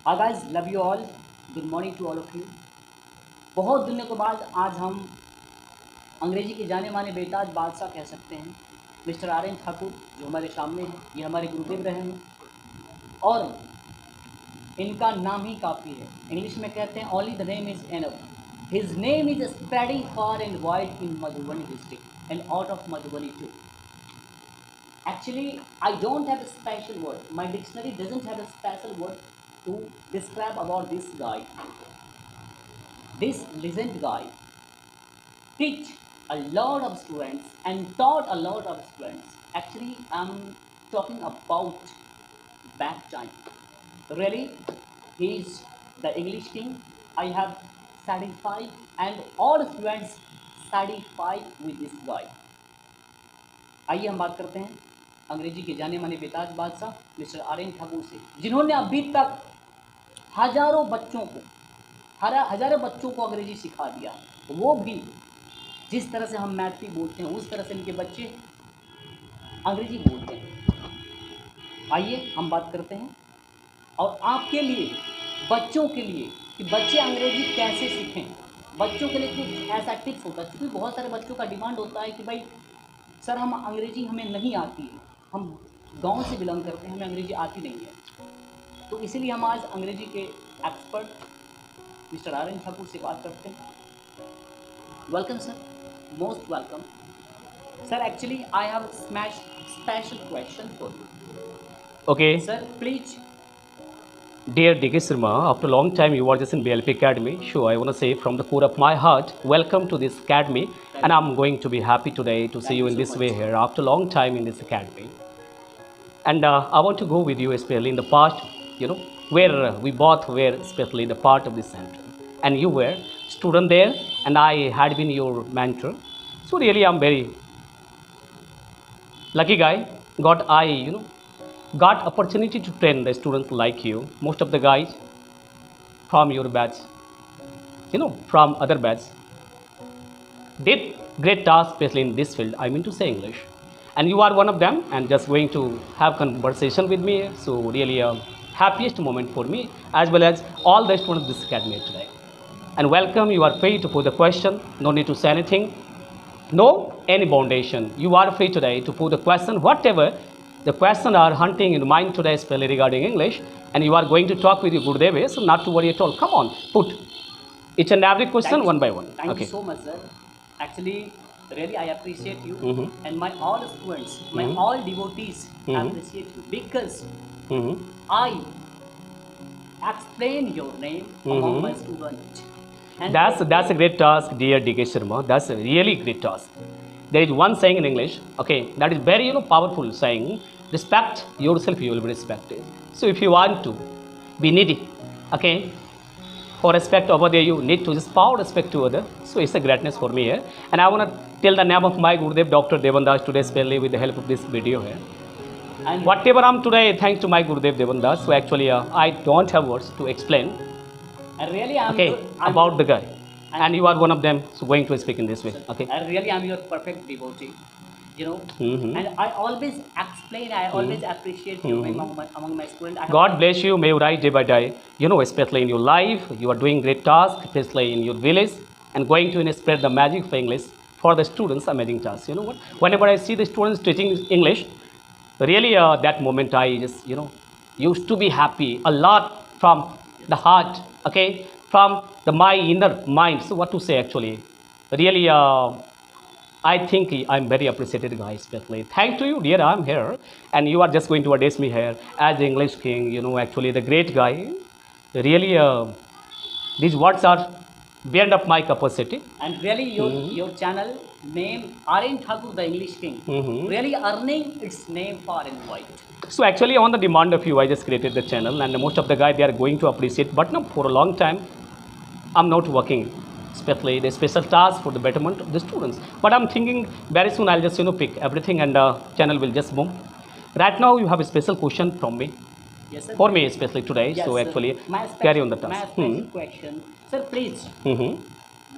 Hi guys, love you all. Good morning to all of you. बहुत दिनों के बाद आज हम अंग्रेजी के जाने माने बेताज बादशाह कह सकते हैं मिस्टर आर एन ठाकुर जो हमारे सामने हैं। ये हमारे गुरुदेव रहे हैं और इनका नाम ही काफ़ी है। इंग्लिश में कहते हैं only the name is enough. His name is spreading far and wide in Madhubani district and out of Madhubani too. Actually, I don't have a special word. My dictionary doesn't have a special word to describe about this guy. This legend guy teach a lot of students and taught a lot of students. Actually, I'm talking about back time. Really, he is the English king. I have satisfied and all students satisfied with this guy. आइए हम बात करते हैं अंग्रेजी के जाने माने बेताज बादशाह मिस्टर आर एन ठाकुर से, जिन्होंने अभी तक हजारों बच्चों को अंग्रेजी सिखा दिया। वो भी जिस तरह से हम मैथिली बोलते हैं उस तरह से इनके बच्चे अंग्रेजी बोलते हैं। आइए हम बात करते हैं और आपके लिए, बच्चों के लिए, कि बच्चे अंग्रेजी कैसे सीखें। बच्चों के लिए कुछ ऐसा टिप्स होता है, क्योंकि बहुत सारे बच्चों का डिमांड होता है कि भाई सर हम अंग्रेजी हमें नहीं आती है, हम गांव से बिलोंग करते हैं, हमें अंग्रेजी आती नहीं है। तो इसीलिए हम आज अंग्रेजी के expert mister R N Thakur से बात करते हैं। Welcome sir, most welcome sir. Actually I have special question for you. Okay, sir please. dear DK Sharma, after a long time you are just in BLP Academy. So I want to say from the core of my heart, welcome to this academy, and I'm going to be happy today to see you in this way here after a long time in this academy. And I want to go with you, especially in the past, where we both were, especially the part of this center, and you were student there, and I had been your mentor. So really, I'm very lucky guy. Got opportunity to train the students like you. Most of the guys from your batch, from other batch, did great tasks, especially in this field. I mean to say English, and you are one of them. And just going to have conversation with me. So really a happiest moment for me as well as all the students of this academy today. And welcome. You are free to put the question. No need to say anything. No any foundation. You are free today to put the question, whatever the question are hunting in mind today, especially regarding English, and you are going to talk with your Gurudeva, so not to worry at all. Come on, put each and every question one by one. Thank you so much, sir. Actually, really, I appreciate you, and my all students, my all devotees appreciate you because I explain your name among my students. And That's a great task, dear DK Sharma. That's a really great task. There is one saying in English, okay, that is very powerful saying. Respect yourself, you will be respected. So if you want to be needy, okay, for respect over there, you need to just power respect to other. So it's a greatness for me here, and I want to tell the name of my Gurudev, Dr. Devandas, today, especially with the help of this video here. And Whatever I'm today, thanks to my Gurudev Devandas. So actually, I don't have words to explain. And really, I'm Okay, I'm about the guy, and you are one of them. So going to speak in this way. Okay. And really, I'm your perfect devotee. And I always explain, I always appreciate you among my students. God bless you. May you rise day by day. Especially in your life, you are doing great tasks, especially in your village, and going to spread the magic of English for the students. Amazing task. You know what? Whenever I see the students teaching English, really that moment I just used to be happy a lot from the heart. Okay, from my inner mind. So what to say actually? Really. I think I'm very appreciated guy, especially. Thank to you, dear. I'm here, and you are just going to address me here as the English king. Actually the great guy. Really, these words are beyond of my capacity. And really, your channel name Aryan Thakur, the English king, really earning its name far and wide. So actually, on the demand of you, I just created the channel, and most of the guys they are going to appreciate. But no, for a long time, I'm not working. Especially the special task for the betterment of the students. But I'm thinking very soon I'll just pick everything and channel will just boom. Right now you have a special question from me. Yes, sir. For me especially today. Yes, so sir. actually carry on the task. My special question, sir. Please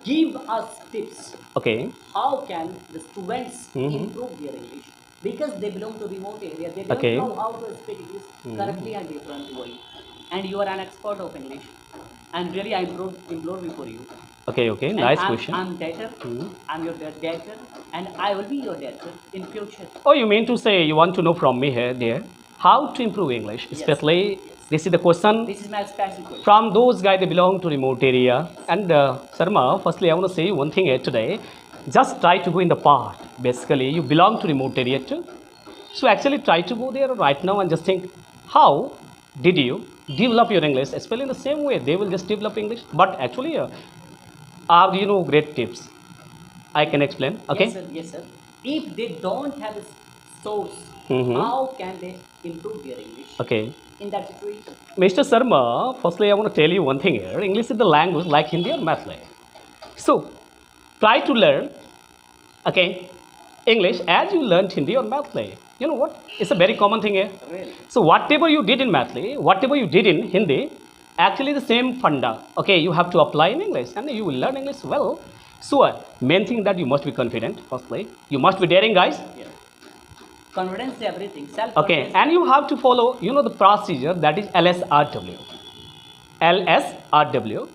give us tips. Okay. How can the students improve their English? Because they belong to remote area, they don't know how to speak English correctly and different way. and you are an expert of English, and really I implore before you. Okay, And nice question. I'm debtor. Mhm. I'm your debtor, and I will be your debtor in future. Oh, you mean to say you want to know from me here, dear, how to improve English? Yes. Especially, Yes. this is the question This is my special question. from those guys that belong to remote area. And Sharma, firstly, I want to say one thing here today. Just try to go in the part. Basically, you belong to remote area too. So actually try to go there right now and just think, how did you develop your English? Especially in the same way, they will just develop English. But actually, great tips. I can explain. Okay. Yes, sir. Yes, sir. If they don't have a source, Mhm. how can they improve their English Okay. in that situation? Mr. Sharma, firstly, I want to tell you one thing here. English is the language like Hindi or Mathli. So, try to learn, okay, English as you learned Hindi or Mathli. You know what? It's a very common thing here. Really? So, whatever you did in Mathli, whatever you did in Hindi, actually the same funda. Okay, you have to apply in English and you will learn English well. So, main thing that you must be confident, firstly. You must be daring, guys. Yeah. Confidence is everything. Self. Okay, and you have to follow, the procedure that is LSRW. LSRW.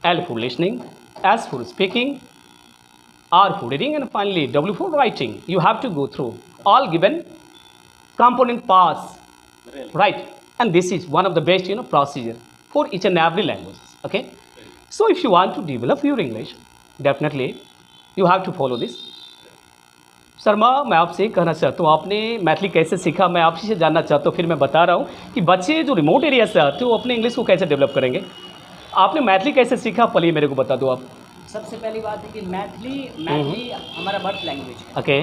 L for listening, S for speaking, R for reading, and finally W for writing. You have to go through all given component parts, Really? right? And this is one of the best, procedure for each and every language. Okay. So if you want to develop your English, definitely you have to follow this. Sharma, मैं आपसे कहना चाहता हूँ, आपने मैथिली कैसे सीखा, मैं आपसे से जानना चाहता हूँ। फिर मैं बता रहा हूँ कि बच्चे जो रिमोट एरिया से आते हैं वो अपने इंग्लिश को कैसे डेवलप करेंगे। आपने मैथिली कैसे सीखा, पहले मेरे को बता दो आप। सबसे पहली बात है कि मैथिली हमारा बर्थ लैंग्वेज है। ओके।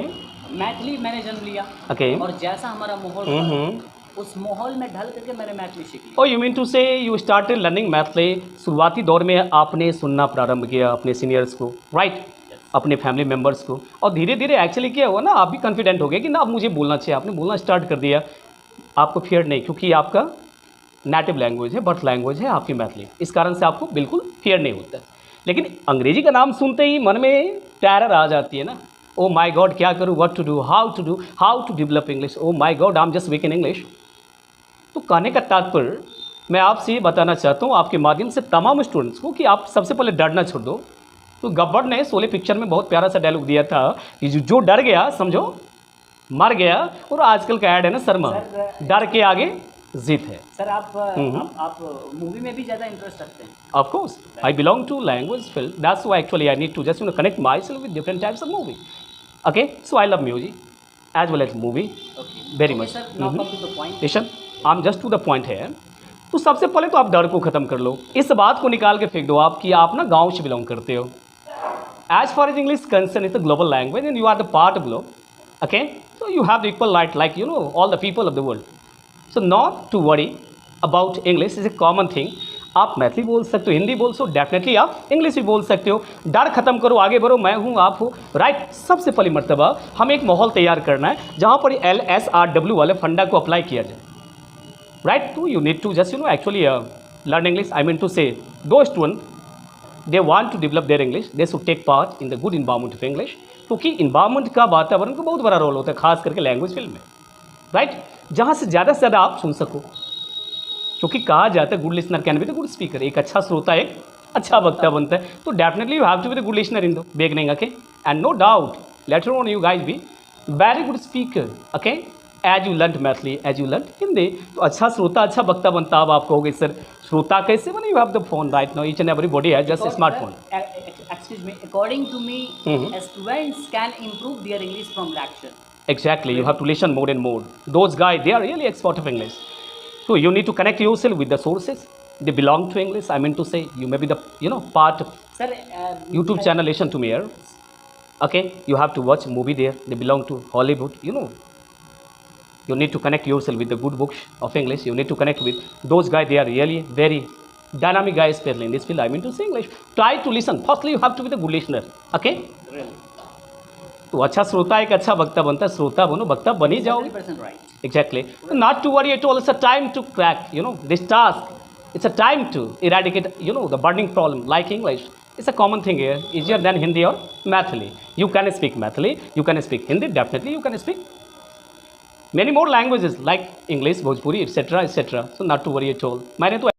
मैथिली मैंने जन्म लिया। ओके। और जैसा हमारा माहौल था, उस माहौल में ढल करके मैंने मैथिली सीख ली। और यू मीन टू से यू स्टार्टेड लर्निंग मैथिली, शुरुआती दौर में आपने सुनना प्रारंभ किया अपने सीनियर्स को, राइट, अपने फैमिली मेम्बर्स को, और धीरे धीरे एक्चुअली क्या हुआ ना, आप भी कॉन्फिडेंट हो गए कि ना अब मुझे बोलना चाहिए। आपने बोलना स्टार्ट कर दिया, आपको फियर नहीं, क्योंकि आपका नेटिव लैंग्वेज है, बर्थ लैंग्वेज है आपकी मैथिली, इस कारण से आपको बिल्कुल फियर नहीं होता। लेकिन अंग्रेजी का नाम सुनते ही मन में टेरर आ जाती है ना, ओ माई गॉड क्या करूँ, what to do, how to develop English, oh my god I am just weak in English. तो कहने का तात्पर्य मैं आपसे ये बताना चाहता हूँ आपके माध्यम से तमाम स्टूडेंट्स को कि आप सबसे पहले डरना छोड़ दो। तो गब्बर ने शोले पिक्चर में बहुत प्यारा सा डायलॉग दिया था कि जो डर गया समझो मर गया, और आजकल का ऐड है ना शर्मा, डर के आगे जीत है। सर आप मूवी में भी ज़्यादा इंटरेस्ट रखते हैं? Of course, I belong to language field. That's why actually I need to just connect myself with different types of movie. Okay, so I love music as well as movie. Okay. Very Okay, much. sir, now come to the point. Listen, I'm just to the point here. तो सबसे पहले तो आप डर को ख़त्म कर लो, इस बात को निकाल के फेंक दो आप कि आप ना गांव से बिलोंग करते हो। As far as English is concerned, it's a global language and you are the part of globe. Okay, so you have the equal right like all the people of the world. So not to worry about English is a common thing. आप मैथिली बोल सकते हो, हिंदी बोल सकते हो, definitely आप English भी बोल सकते हो। डर खत्म करो, आगे बढ़ो, मैं हूँ आप हो, राइट। सबसे पहली मर्तबा हमें एक माहौल तैयार करना है जहाँ पर LSRW वाले फंडा को अप्लाई किया जाए, राइट। तो you need to just actually learn English. I mean to say दो student they want to develop their English, they should take part in the good environment of English, क्योंकि environment का वातावरण का बहुत बड़ा रोल होता है, खास करके लैंग्वेज फील्ड में, राइट, जहाँ से ज़्यादा आप सुन सको। क्योंकि कहा जाता है good listener can be the good speaker, एक अच्छा श्रोता एक अच्छा वक्ता बनता है। तो definitely you have to be the good listener in the beginning, okay, and no doubt later on you guys be very good speaker, okay, as you learn Maithili, as you learn Hindi. तो अच्छा श्रोता अच्छा वक्ता बनता। अब आप कहोगे सर श्रोता कैसे बने? You have the phone right now, each and everybody has just smartphone. Excuse me, according to me, students can improve their English from lecture. Exactly, you have to listen more and more. Those guys, they are really expert of English. So you need to connect yourself with the sources. They belong to English. I mean to say, you may be the part of Sir, YouTube channel. Listen to me here. Okay, you have to watch movie there. They belong to Hollywood. You need to connect yourself with the good books of English. You need to connect with those guys. They are really very dynamic guys, especially in this field. I mean to say English. Try to listen. Firstly, you have to be the good listener. Okay. Really? तो अच्छा श्रोता एक अच्छा वक्ता बनता है। श्रोता बनो, वक्ता बनी जाओ। 100% right. Exactly. Not to worry at all. It's a time to crack, this task. It's a time to eradicate, the burning problem like English. It's a common thing here, easier than Hindi or Mathili. You can speak Mathili, you can speak Hindi, definitely you can speak many more languages like English, Bhojpuri, etc., etc. So not to worry at all. मैंने तो